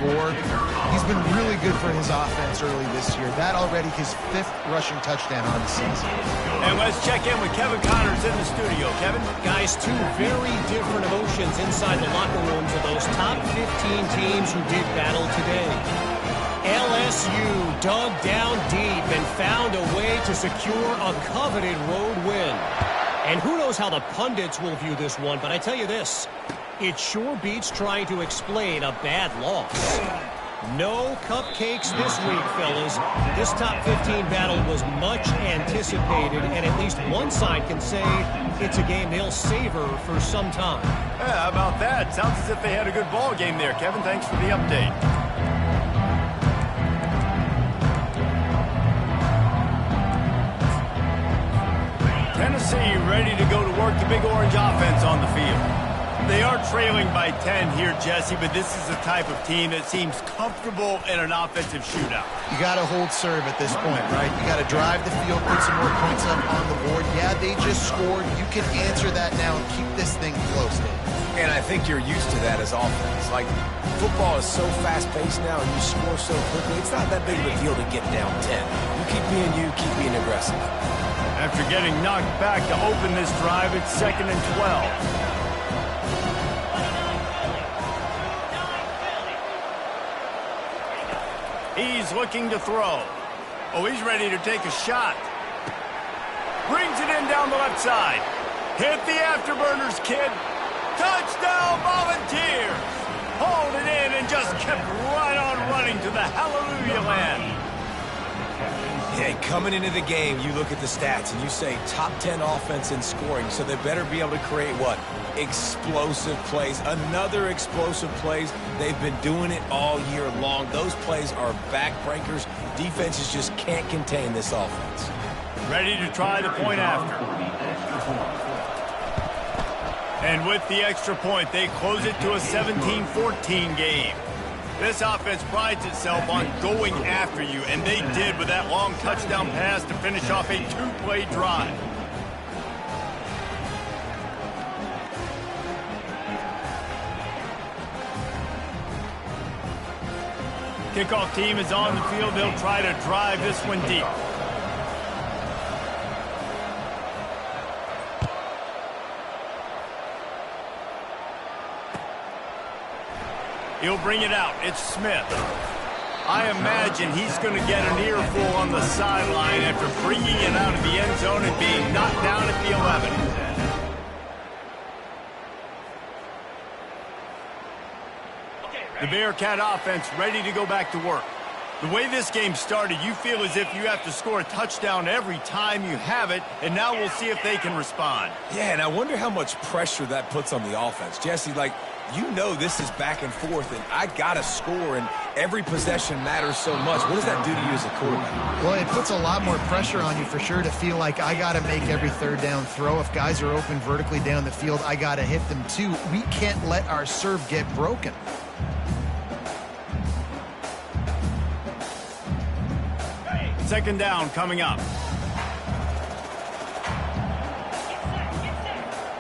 score. He's been really good for his offense early this year. That already his 5th rushing touchdown on the season. And let's check in with Kevin Connors in the studio. Kevin? Guys, 2 very different emotions inside the locker rooms of those top 15 teams who did battle today. LSU dug down deep and found a way to secure a coveted road win. And who knows how the pundits will view this one, but I tell you this, it sure beats trying to explain a bad loss. No cupcakes this week, fellas. This top 15 battle was much anticipated, and at least one side can say it's a game they'll savor for some time. Yeah, how about that? Sounds as if they had a good ball game there, Kevin. Thanks for the update. Tennessee ready to go to work the Big Orange offense on the field. They are trailing by 10 here, Jesse, but this is the type of team that seems comfortable in an offensive shootout. You got to hold serve at this point, right? You got to drive the field, put some more points up on the board. Yeah, they just scored. You can answer that now and keep this thing close. And I think you're used to that as offense. Like, football is so fast-paced now and you score so quickly, it's not that big of a deal to get down 10. You, keep being aggressive. After getting knocked back to open this drive, it's 2nd and 12. He's looking to throw. Oh, he's ready to take a shot. Brings it in down the left side. Hit the afterburners, kid. Touchdown, Volunteers. Hauled it in and just kept right on running to the hallelujah land. Yeah, coming into the game, you look at the stats and you say top 10 offense in scoring, so they better be able to create what? Explosive plays. Another explosive plays. They've been doing it all year long. Those plays are backbreakers. Defenses just can't contain this offense. Ready to try the point after. And with the extra point, they close it to a 17-14 game. This offense prides itself on going after you, and they did with that long touchdown pass to finish off a 2-play drive. Kickoff team is on the field. They'll try to drive this one deep. He'll bring it out. It's Smith. I imagine he's going to get an earful on the sideline after bringing it out of the end zone and being knocked down at the 11. The Bearcat offense ready to go back to work. The way this game started, you feel as if you have to score a touchdown every time you have it, and now we'll see if they can respond. Yeah, and I wonder how much pressure that puts on the offense. Jesse, like, you know this is back and forth, and I got to score, and every possession matters so much. What does that do to you as a quarterback? Well, it puts a lot more pressure on you for sure to feel like I got to make every third down throw. If guys are open vertically down the field, I got to hit them too. We can't let our serve get broken. Second down coming up.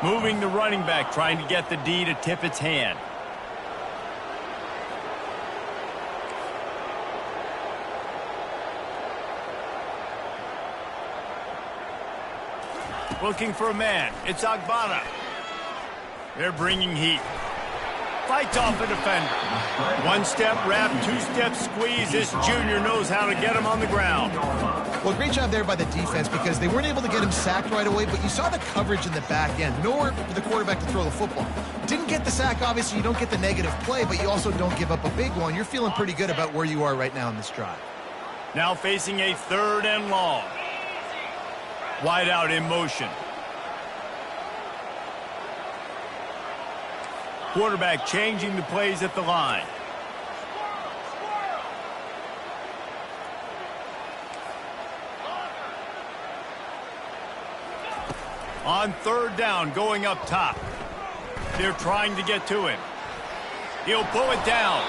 Moving the running back, trying to get the D to tip its hand. Looking for a man. It's Agbana. They're bringing heat. Fights off the defender. One-step wrap, two-step squeeze. This junior knows how to get him on the ground. Well, great job there by the defense because they weren't able to get him sacked right away, but you saw the coverage in the back end. Nowhere for the quarterback to throw the football. Didn't get the sack, obviously. You don't get the negative play, but you also don't give up a big one. You're feeling pretty good about where you are right now in this drive. Now facing a 3rd and long. Wide out in motion. Quarterback changing the plays at the line. On 3rd down, going up top. They're trying to get to him. He'll pull it down.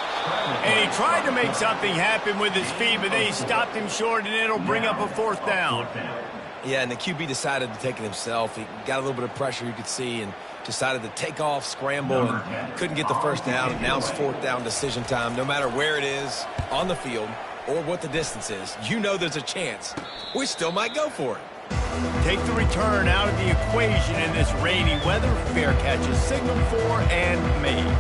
And he tried to make something happen with his feet, but they stopped him short, and it'll bring up a 4th down. Yeah, and the QB decided to take it himself. He got a little bit of pressure, you could see, and decided to take off, scramble, and couldn't get the first down. And now it's fourth down decision time. No matter where it is on the field or what the distance is, you know there's a chance we still might go for it. Take the return out of the equation in this rainy weather. Fair catch is signaled for and made.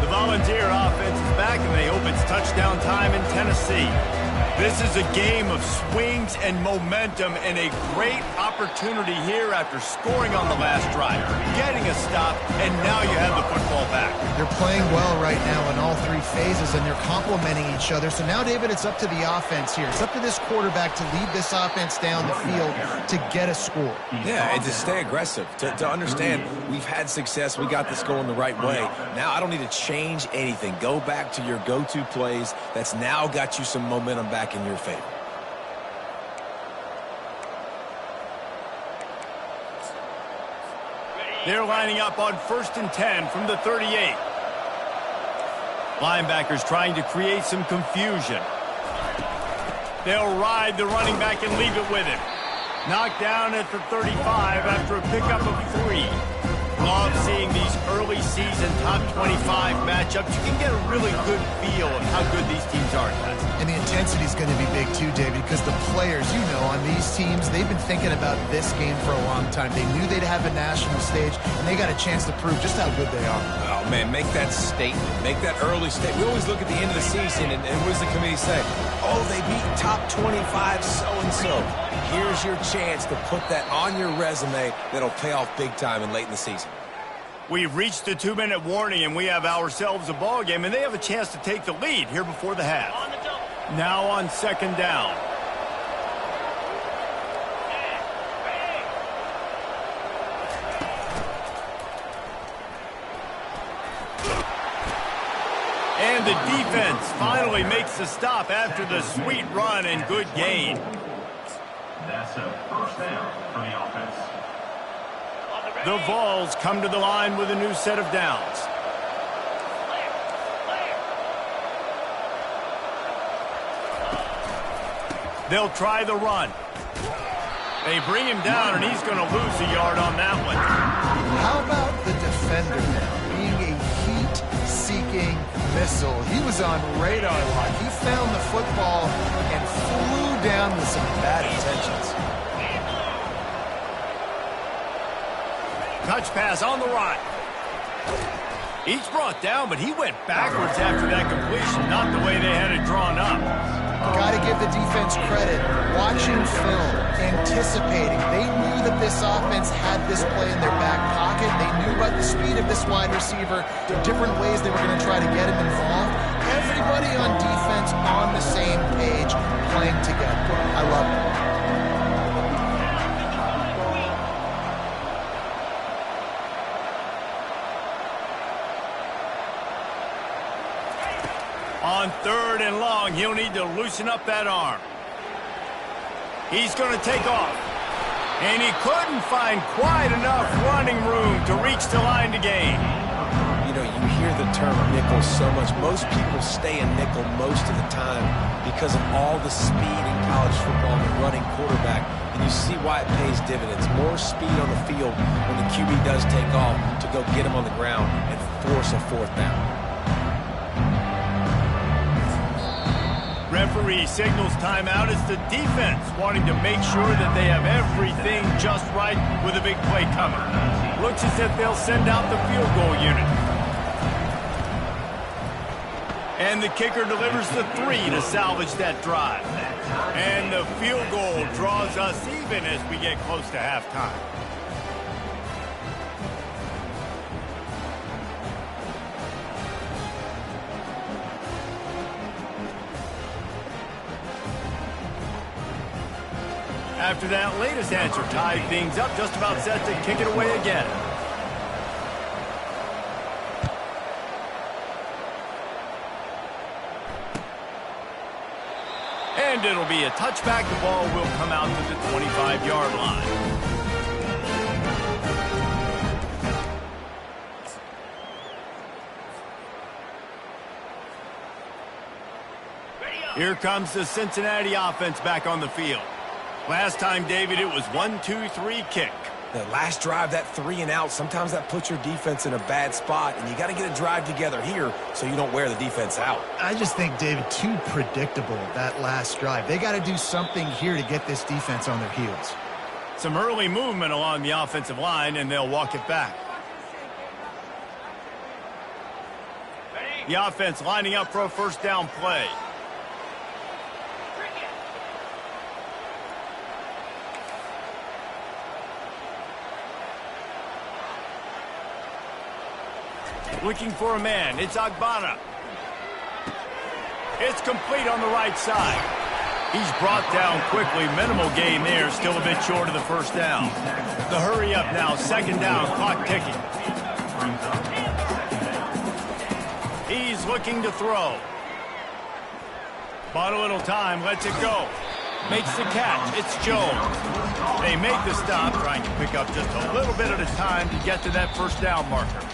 Volunteer offense is back, and they hope it's touchdown time in Tennessee. This is a game of swings and momentum, and a great opportunity here after scoring on the last drive, getting a stop, and now you have the football back. They're playing well right now in all three phases, and they're complementing each other. So now, David, it's up to the offense here. It's up to this quarterback to lead this offense down the field to get a score. Yeah, and to stay aggressive, to understand we've had success, we got this going the right way. Now I don't need to change anything. Go back to your go-to plays. That's now got you some momentum back in your favor. They're lining up on 1st and 10 from the 38. Linebackers trying to create some confusion. They'll ride the running back and leave it with him. Knocked down at the 35 after a pickup of 3. Love seeing these early season top 25 matchups. You can get a really good feel of how good these teams are, guys. And the intensity is going to be big too, David, because the players, you know, on these teams, they've been thinking about this game for a long time. They knew they'd have a national stage, and they got a chance to prove just how good they are. Oh, man, make that statement. Make that early statement. We always look at the end of the season, and what does the committee say? Oh, they beat top 25 so-and-so. Here's your chance to put that on your resume that'll pay off big time and late in the season. We've reached the 2-minute warning, and we have ourselves a ball game, and they have a chance to take the lead here before the half. Now on 2nd down. And the defense finally makes the stop after the sweet run and good gain. That's a first down for the offense. The Vols come to the line with a new set of downs. They'll try the run. They bring him down, and he's going to lose a yard on that one. How about the defender now? Being a heat-seeking missile. He was on radar lock. He found the football and flew down with some bad intentions. Touch pass on the right. He's brought down, but he went backwards after that completion, not the way they had it drawn up. Got to give the defense credit. Watching film, anticipating. They knew that this offense had this play in their back pocket. They knew about the speed of this wide receiver, the different ways they were going to try to get him involved. Everybody on defense on the same page, playing together. I love it. On 3rd and long, he'll need to loosen up that arm. He's going to take off. And he couldn't find quite enough running room to reach the line to gain. You know, you hear the term nickel so much. Most people stay in nickel most of the time because of all the speed in college football and running quarterback. And you see why it pays dividends. More speed on the field when the QB does take off to go get him on the ground and force a 4th down. Referee signals timeout. It's the defense wanting to make sure that they have everything just right with a big play coming. Looks as if they'll send out the field goal unit. And the kicker delivers the 3 to salvage that drive. And the field goal draws us even as we get close to halftime. After that latest answer tied things up, just about set to kick it away again. And And it'll be a touchback. The ball will come out to the 25-yard line. Here comes the Cincinnati offense back on the field. Last time, David, it was 1-2-3 kick. The last drive, that 3 and out, sometimes that puts your defense in a bad spot, and you got to get a drive together here so you don't wear the defense out. I just think, David, too predictable, that last drive. They got to do something here to get this defense on their heels. Some early movement along the offensive line, and they'll walk it back. The offense lining up for a first down play. Looking for a man. It's Agbana. It's complete on the right side. He's brought down quickly. Minimal gain there. Still a bit short of the first down. The hurry up now. Second down. Clock ticking. He's looking to throw. Bought a little time. Lets it go. Makes the catch. It's Jones. They make the stop, trying to pick up just a little bit at a time to get to that first down marker.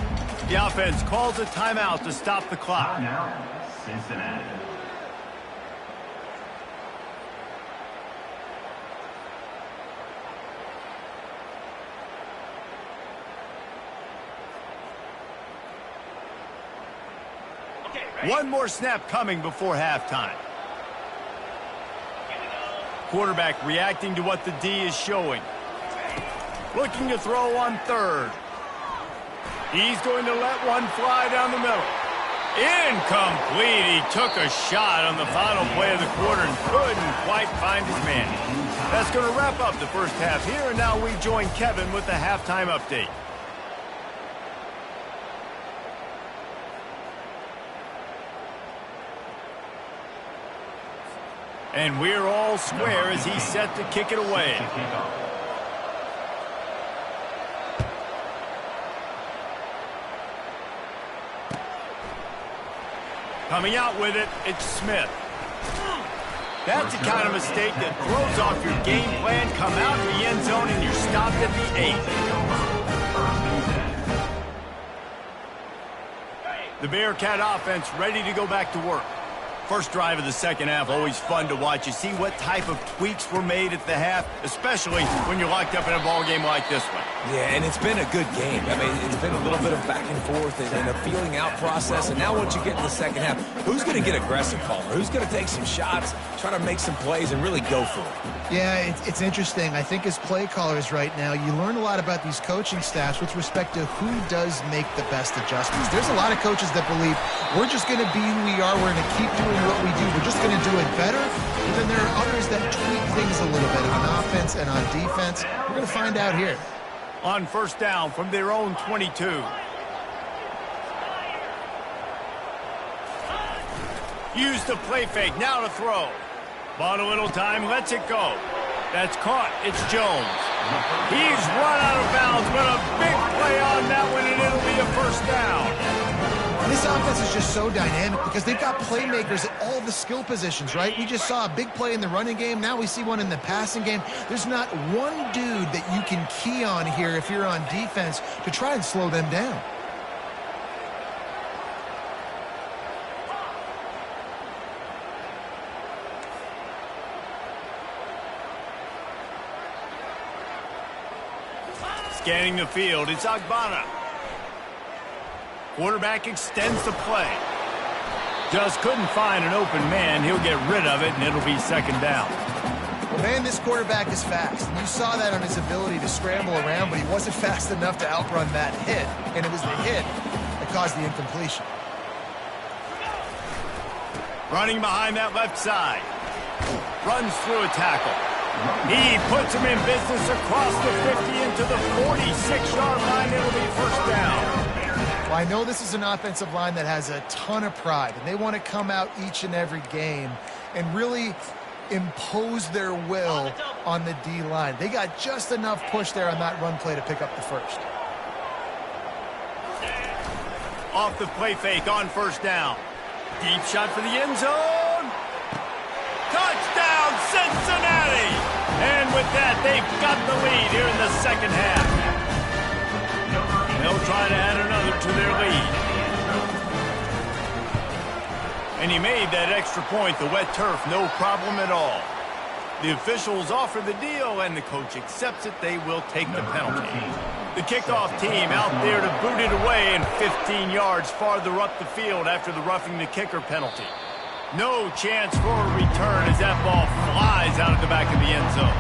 The offense calls a timeout to stop the clock. Now, Cincinnati. One more snap coming before halftime. Quarterback reacting to what the D is showing. Looking to throw on third. He's going to let one fly down the middle. Incomplete. He took a shot on the final play of the quarter and couldn't quite find his man. That's going to wrap up the first half here, and now we join Kevin with the halftime update. And we're all square as he's set to kick it away. Coming out with it, it's Smith. That's the kind of mistake that throws off your game plan. Come out in the end zone and you're stopped at the 8. The Bearcat offense ready to go back to work. First drive of the second half, always fun to watch. You see what type of tweaks were made at the half, especially when you're locked up in a ball game like this one. Yeah, and it's been a good game. I mean, it's been a little bit of back and forth and a feeling out process. And now once you get in the second half, who's going to get aggressive, Palmer? Who's going to take some shots, try to make some plays, and really go for it? Yeah, it's interesting. I think as play callers right now, you learn a lot about these coaching staffs with respect to who does make the best adjustments. There's a lot of coaches that believe we're just going to be who we are. We're going to keep doing what we do. We're just going to do it better. But then there are others that tweak things a little bit on offense and on defense. We're going to find out here. On first down from their own 22. Use the play fake. Now to throw. Bought a little time. Lets it go. That's caught. It's Jones. He's run out of bounds, but a big play on that one, and it'll be a first down. This offense is just so dynamic because they've got playmakers at all the skill positions, right? We just saw a big play in the running game. Now we see one in the passing game. There's not one dude that you can key on here if you're on defense to try and slow them down. Scanning the field, it's Agbana. Quarterback extends the play. Just couldn't find an open man. He'll get rid of it, and it'll be second down. Well, man, this quarterback is fast. And you saw that on his ability to scramble around, but he wasn't fast enough to outrun that hit. And it was the hit that caused the incompletion. Running behind that left side. Runs through a tackle. He puts him in business across the 50 into the 46-yard line. It'll be first down. Well, I know this is an offensive line that has a ton of pride, and they want to come out each and every game and really impose their will on the D-line. They got just enough push there on that run play to pick up the first. Off the play fake on first down. Deep shot for the end zone. Touchdown! Cincinnati! And with that, they've got the lead here in the second half. They'll try to add another to their lead. And he made that extra point, the wet turf, no problem at all. The officials offer the deal, and the coach accepts it. They will take the penalty. The kickoff team out there to boot it away and 15 yards farther up the field after the roughing the kicker penalty. No chance for a return as that ball flies out of the back of the end zone.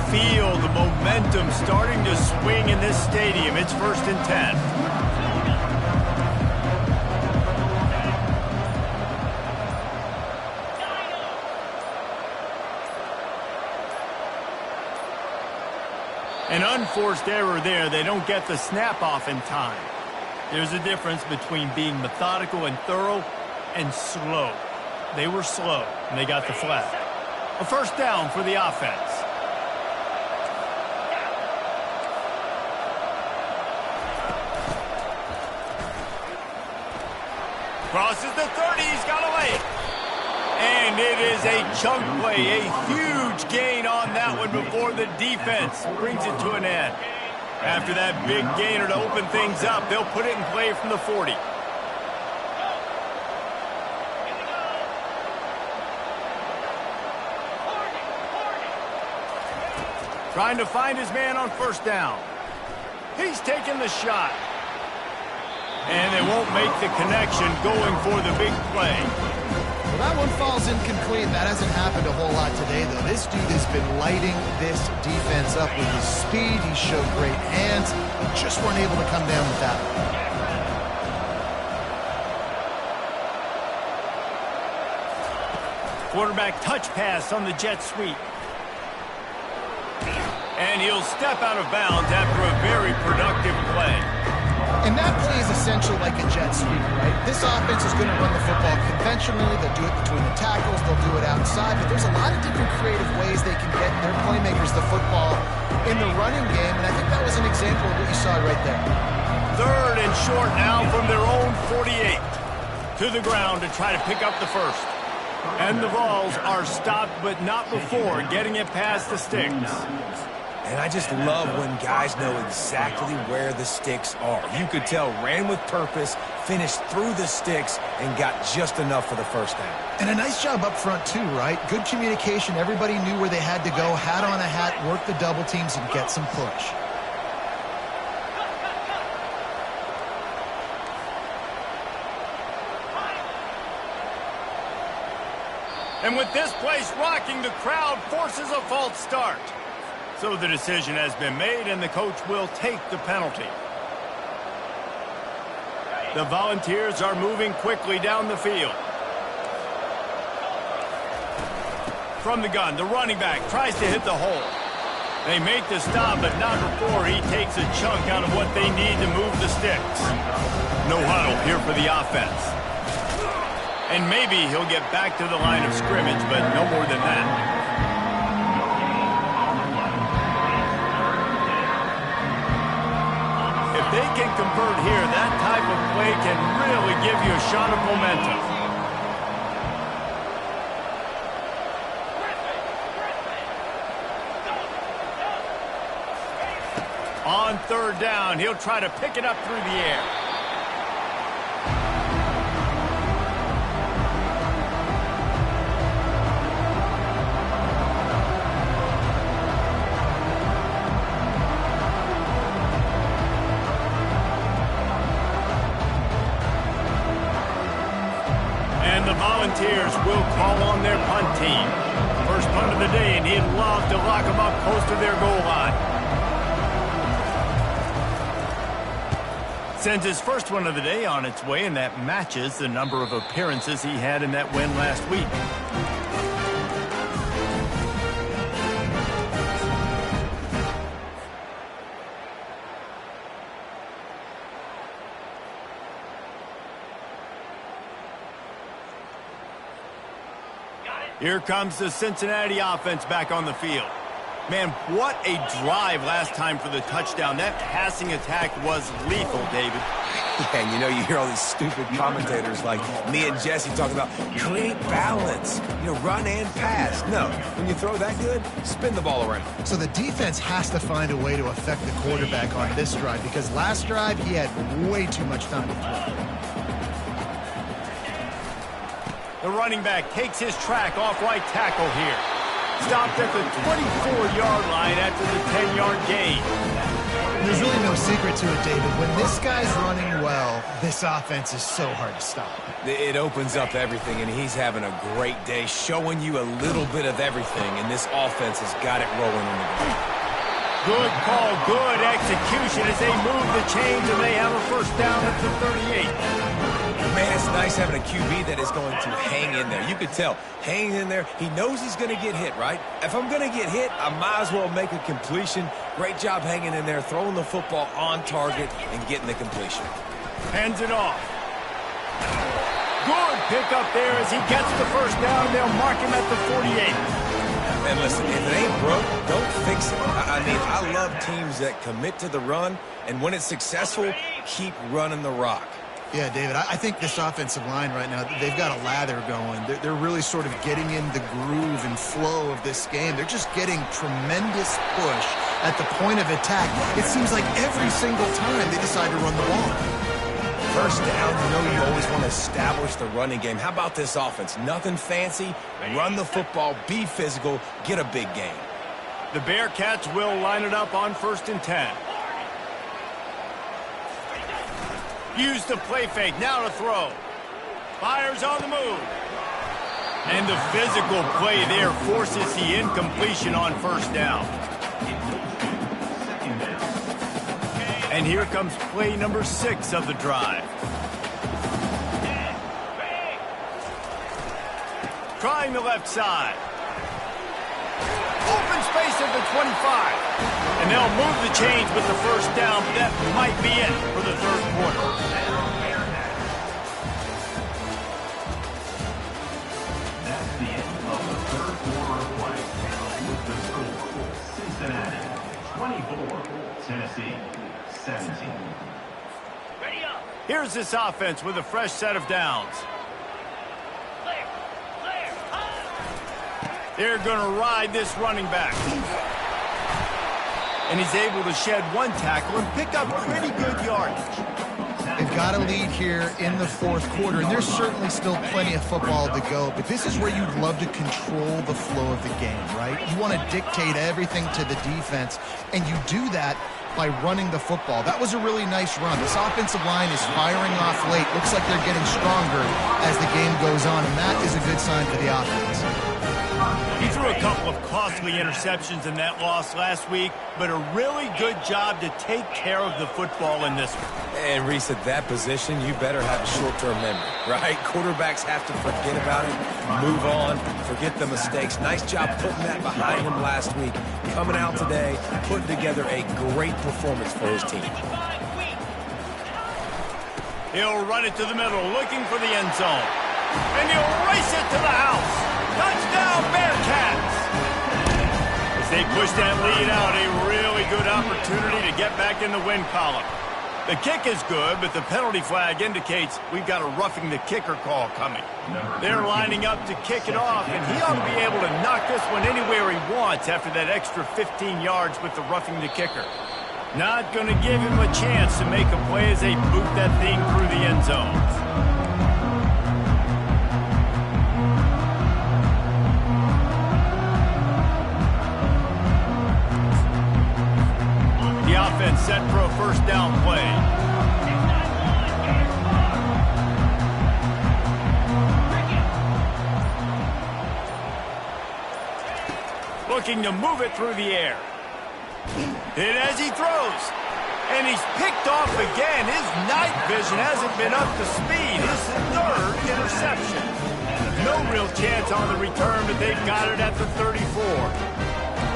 Feel the momentum starting to swing in this stadium. It's 1st and 10. An unforced error there. They don't get the snap off in time. There's a difference between being methodical and thorough and slow. They were slow, and they got the flag. A 1st down for the offense. Crosses the 30, he's got to lay it. And it is a chunk play, a huge gain on that one before the defense brings it to an end. After that big gainer to open things up, they'll put it in play from the 40. Trying to find his man on 1st down. He's taking the shot. And they won't make the connection going for the big play. Well, that one falls incomplete. That hasn't happened a whole lot today, though. This dude has been lighting this defense up with his speed. He showed great hands. They just weren't able to come down with that one. Quarterback touch pass on the jet sweep. And he'll step out of bounds after a very productive play. And that play is essentially like a jet sweep, right? This offense is going to run the football conventionally. They'll do it between the tackles. They'll do it outside. But there's a lot of different creative ways they can get their playmakers the football in the running game. And I think that was an example of what you saw right there. 3rd and short now from their own 48. To the ground to try to pick up the 1st. And the Vols are stopped, but not before getting it past the sticks. And I just love when guys know exactly where the sticks are. You could tell ran with purpose, finished through the sticks, and got just enough for the 1st down. And a nice job up front, too, right? Good communication. Everybody knew where they had to go. Hat on a hat, work the double teams, and get some push. And with this place rocking, the crowd forces a false start. So the decision has been made, and the coach will take the penalty. The Volunteers are moving quickly down the field. From the gun, the running back tries to hit the hole. They make the stop, but not before he takes a chunk out of what they need to move the sticks. No huddle here for the offense. And maybe he'll get back to the line of scrimmage, but no more than that. If they can convert here, that type of play can really give you a shot of momentum. On 3rd down, he'll try to pick it up through the air. The Volunteers will call on their punt team. First punt of the day, and he'd love to lock them up close to their goal line. Sends his first one of the day on its way, and that matches the number of appearances he had in that win last week. Here comes the Cincinnati offense back on the field. Man, what a drive last time for the touchdown. That passing attack was lethal, David. Yeah, and you know, you hear all these stupid commentators like me and Jesse talking about create balance, run and pass. No, when you throw that good, spin the ball around. So the defense has to find a way to affect the quarterback on this drive because last drive he had way too much time to throw. The running back takes his track off right tackle here. Stopped at the 24-yard line after the 10-yard gain. There's really no secret to it, David. When this guy's running well, this offense is so hard to stop. It opens up everything, and he's having a great day, showing you a little bit of everything, and this offense has got it rolling in the game. Good call, good execution as they move the chains, and they have a first down at the 38. Man, it's nice having a QB that is going to hang in there. You could tell, hanging in there, he knows he's going to get hit, right? If I'm going to get hit, I might as well make a completion. Great job hanging in there, throwing the football on target and getting the completion. Hands it off. Good pick up there as he gets the first down. They'll mark him at the 48. And listen, if it ain't broke, don't fix it. I mean, I love teams that commit to the run, and when it's successful, keep running the rock. Yeah, David, I think this offensive line right now, they've got a lather going. They're really sort of getting in the groove and flow of this game. They're just getting tremendous push at the point of attack. It seems like every single time they decide to run the ball. First down, you always want to establish the running game. How about this offense? Nothing fancy. Run the football, be physical, get a big gain. The Bearcats will line it up on 1st and 10. Use the play fake, now to throw. Fires on the move. And the physical play there forces the incompletion on 1st down. And here comes play number 6 of the drive. Trying the left side. Open space at the 25. And they'll move the chains with the first down. That might be it for the 3rd quarter. That's the end of the 3rd quarter of play. With the score, Cincinnati 24, Tennessee 17. Here's this offense with a fresh set of downs. They're going to ride this running back. And he's able to shed one tackle and pick up pretty good yardage. They've got a lead here in the 4th quarter, and there's certainly still plenty of football to go, but this is where you'd love to control the flow of the game, right? You want to dictate everything to the defense, and you do that by running the football. That was a really nice run. This offensive line is firing off late. Looks like they're getting stronger as the game goes on, and that is a good sign for the offense. He threw a couple of costly interceptions in that loss last week, but a really good job to take care of the football in this one. And Reese, at that position, you better have a short-term memory, right? Quarterbacks have to forget about it, move on, forget the mistakes. Nice job putting that behind him last week. Coming out today, putting together a great performance for his team. He'll run it to the middle, looking for the end zone. And he'll race it to the house. Touchdown, Bearcats! As they push that lead out, a really good opportunity to get back in the win column. The kick is good, but the penalty flag indicates we've got a roughing the kicker call coming. They're lining up to kick it off, and he ought to be able to knock this one anywhere he wants after that extra 15 yards with the roughing the kicker. Not going to give him a chance to make a play as they boot that thing through the end zone. The offense set for a first down play. Looking to move it through the air. And as he throws, and he's picked off again. His night vision hasn't been up to speed. His 3rd interception. No real chance on the return, but they've got it at the 34.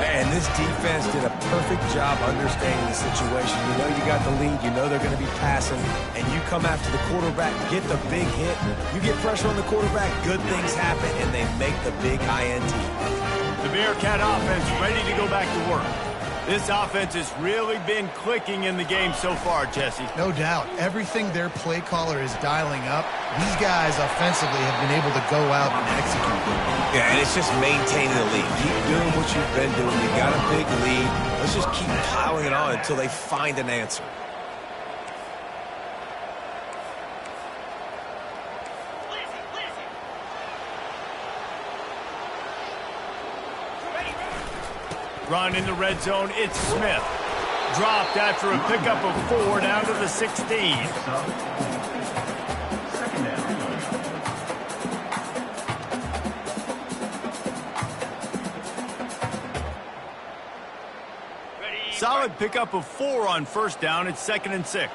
And this defense did a perfect job understanding the situation. You know you got the lead, you know they're going to be passing, and you come after the quarterback, get the big hit, you get pressure on the quarterback, good things happen, and they make the big INT. The Bearcat offense ready to go back to work. This offense has really been clicking in the game so far, Jesse. No doubt. Everything their play caller is dialing up, these guys offensively have been able to go out and execute. Yeah, and it's just maintaining the lead. Keep doing what you've been doing. You got a big lead. Let's just keep piling it on until they find an answer. Run in the red zone, it's Smith. Dropped after a pickup of 4 down to the 16. Second down. Solid pickup of 4 on first down. It's 2nd and 6.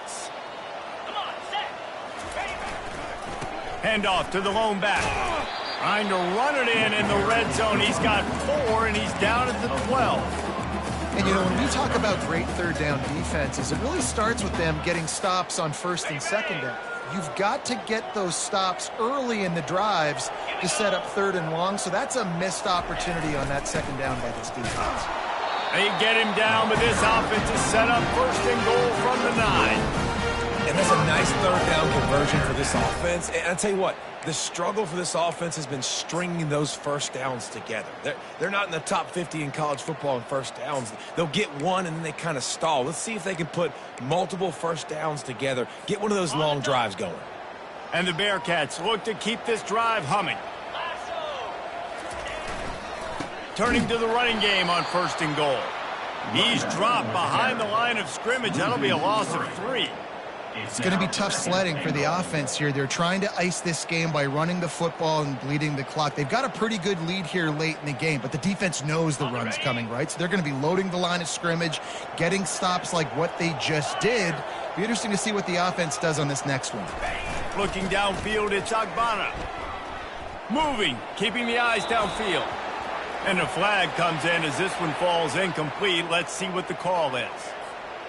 Handoff to the lone back. Trying to run it in the red zone. He's got 4, and he's down at the 12. And, you know, when we talk about great third down defenses, it really starts with them getting stops on first and second down. You've got to get those stops early in the drives to set up third and long, so that's a missed opportunity on that second down by this defense. They get him down, but this offense is set up 1st and goal from the 9. And that's a nice third down conversion for this offense. And I'll tell you what, the struggle for this offense has been stringing those first downs together. They're not in the top 50 in college football in first downs. They'll get one, and then they kind of stall. Let's see if they can put multiple first downs together, get one of those long drives going. And the Bearcats look to keep this drive humming. Turning to the running game on 1st and goal. He's dropped behind the line of scrimmage. That'll be a loss of 3. It's going to be tough sledding for the offense here. They're trying to ice this game by running the football and bleeding the clock. They've got a pretty good lead here late in the game, but the defense knows the run's coming, right? So they're going to be loading the line of scrimmage, getting stops like what they just did. Be interesting to see what the offense does on this next one. Looking downfield, it's Agbana. Moving, keeping the eyes downfield. And a flag comes in as this one falls incomplete. Let's see what the call is.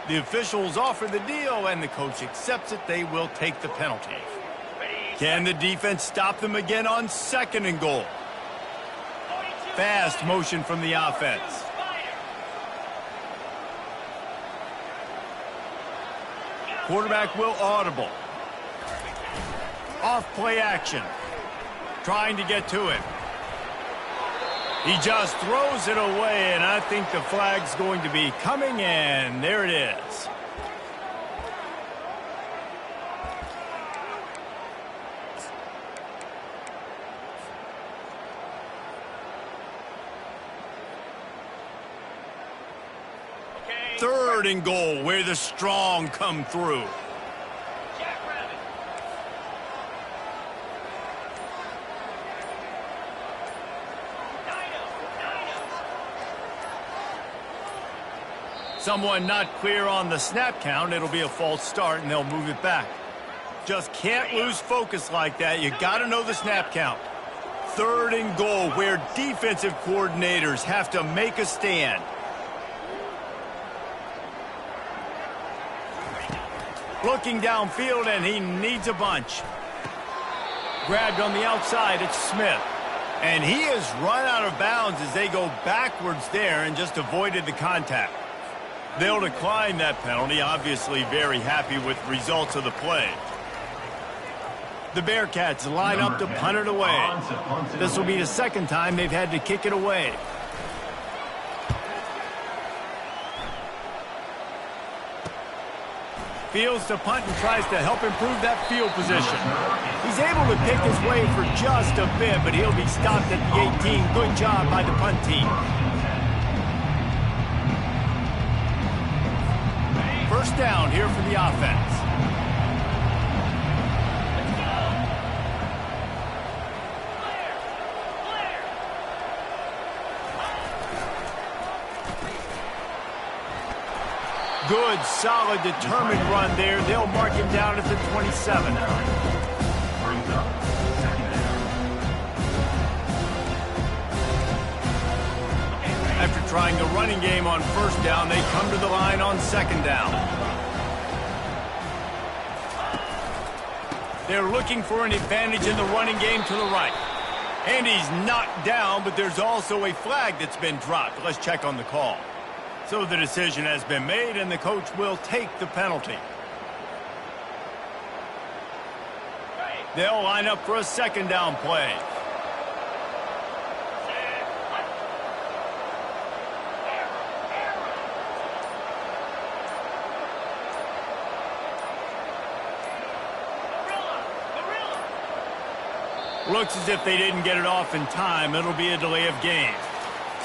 The officials offer the deal, and the coach accepts it. They will take the penalty. Can the defense stop them again on 2nd and goal? Fast motion from the offense. Quarterback will audible. Off play action. Trying to get to him. He just throws it away, and I think the flag's going to be coming in. There it is. Okay. 3rd and goal, where the strong come through. Someone not clear on the snap count. It'll be a false start, and they'll move it back. Just can't lose focus like that. You got to know the snap count. 3rd and goal, where defensive coordinators have to make a stand. Looking downfield, and he needs a bunch. Grabbed on the outside, it's Smith. And he has run out of bounds as they go backwards there and just avoided the contact. They'll decline that penalty, obviously very happy with results of the play. The Bearcats line up to punt it away. This will be the 2nd time they've had to kick it away. Fields to punt and tries to help improve that field position. He's able to pick his way for just a bit, but he'll be stopped at the 18. Good job by the punt team. 1st down here for the offense. Good, solid, determined run there. They'll mark him down at the 27. Brings up 2nd down. After trying the running game on first down, they come to the line on second down. They're looking for an advantage in the running game to the right. And he's knocked down, but there's also a flag that's been dropped. Let's check on the call. So the decision has been made, and the coach will take the penalty. They'll line up for a second down play. Looks as if they didn't get it off in time. It'll be a delay of game.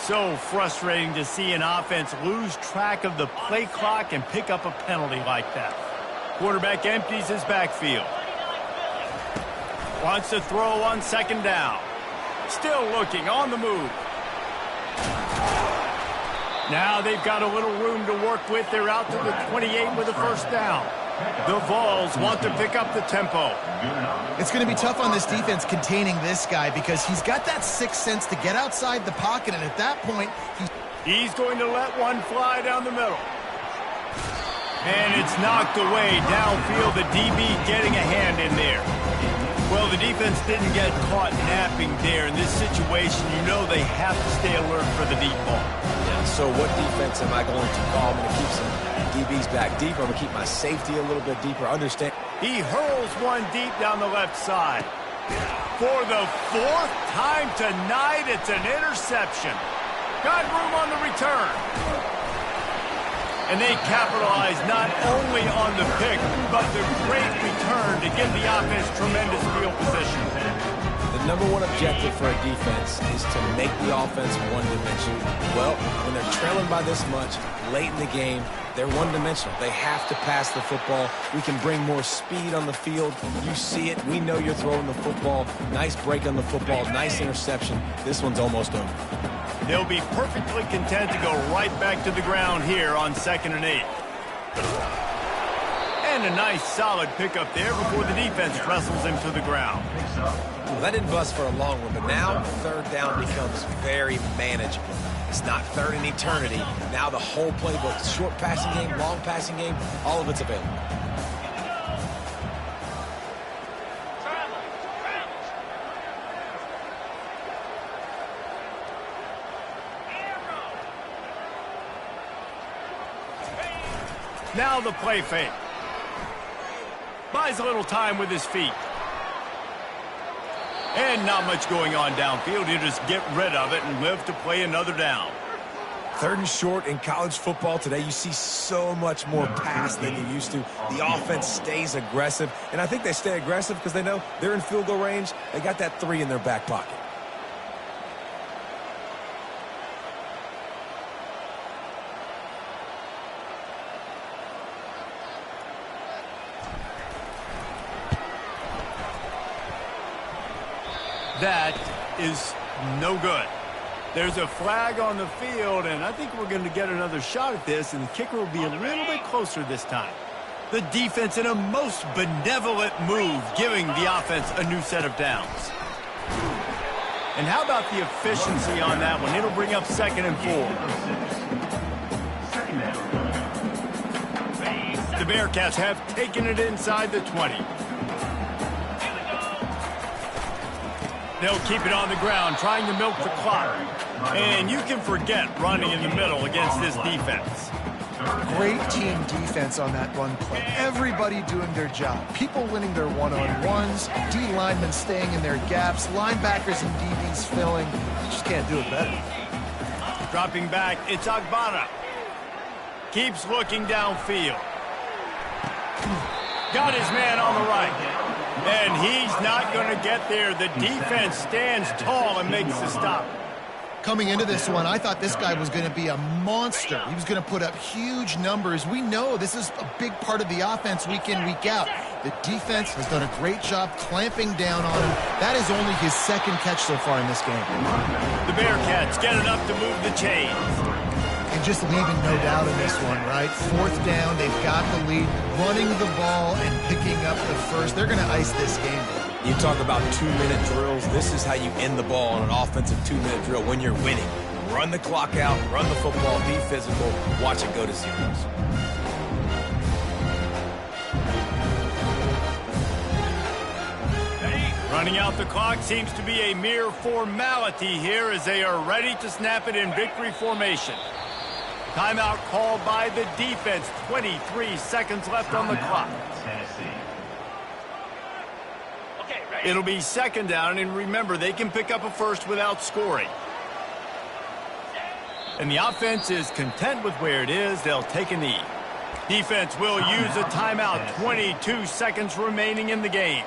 So frustrating to see an offense lose track of the play clock and pick up a penalty like that. Quarterback empties his backfield. Wants to throw on second down. Still looking on the move. Now they've got a little room to work with. They're out to the 28 with a first down. The Vols want to pick up the tempo. It's going to be tough on this defense containing this guy because he's got that sixth sense to get outside the pocket, and at that point, he's going to let one fly down the middle. And it's knocked away downfield. The DB getting a hand in there. Well, the defense didn't get caught napping there. In this situation, you know they have to stay alert for the deep ball. Yeah, so what defense am I going to call? I'm going to keep some DBs back deeper. I'm going to keep my safety a little bit deeper. Understand? He hurls one deep down the left side. For the fourth time tonight, it's an interception. Got room on the return. And they capitalize not only on the pick, but the great return to give the offense tremendous field position. The number one objective for a defense is to make the offense one-dimensional. Well, when they're trailing by this much late in the game, they're one-dimensional. They have to pass the football. We can bring more speed on the field. You see it. We know you're throwing the football. Nice break on the football. Nice interception. This one's almost over. They'll be perfectly content to go right back to the ground here on 2nd and 8. And a nice solid pickup there before the defense wrestles him to the ground. Well, that didn't bust for a long one, but now third down becomes very manageable. It's not third in eternity. Now the whole playbook, short passing game, long passing game, all of it's available. Now the play fake. Buys a little time with his feet. And not much going on downfield. He'll just get rid of it and live to play another down. Third and short in college football today, you see so much more pass than you used to. The offense stays aggressive, and I think they stay aggressive because they know they're in field goal range. They got that 3 in their back pocket. That is no good. There's a flag on the field, and I think we're going to get another shot at this, and the kicker will be a little bit closer this time. The defense in a most benevolent move, giving the offense a new set of downs. And how about the efficiency on that one? It'll bring up 2nd and 4. The Bearcats have taken it inside the 20. They'll keep it on the ground, trying to milk the clock. And you can forget running in the middle against this defense. great team defense on that run play. Everybody doing their job. People winning their one-on-ones, D linemen staying in their gaps, linebackers and DBs filling. You just can't do it better. Dropping back, it's Agbara. Keeps looking downfield. Got his man on the right. And he's not going to get there. The defense stands tall and makes the stop. Coming into this one, I thought this guy was going to be a monster. He was going to put up huge numbers. We know this is a big part of the offense week in, week out. The defense has done a great job clamping down on him. That is only his second catch so far in this game. The Bearcats get enough to move the chains. And just leaving no doubt in this one, right? Fourth down, they've got the lead, running the ball and picking up the first. They're going to ice this game. You talk about 2-minute drills. This is how you end the ball on an offensive 2-minute drill when you're winning. Run the clock out, run the football, be physical, watch it go to zeros. Running out the clock seems to be a mere formality here as they are ready to snap it in victory formation. Timeout called by the defense. 23 seconds left on the clock. Tennessee. It'll be second down, and remember, they can pick up a first without scoring. And the offense is content with where it is. They'll take a knee. Defense will use a timeout. 22 seconds remaining in the game.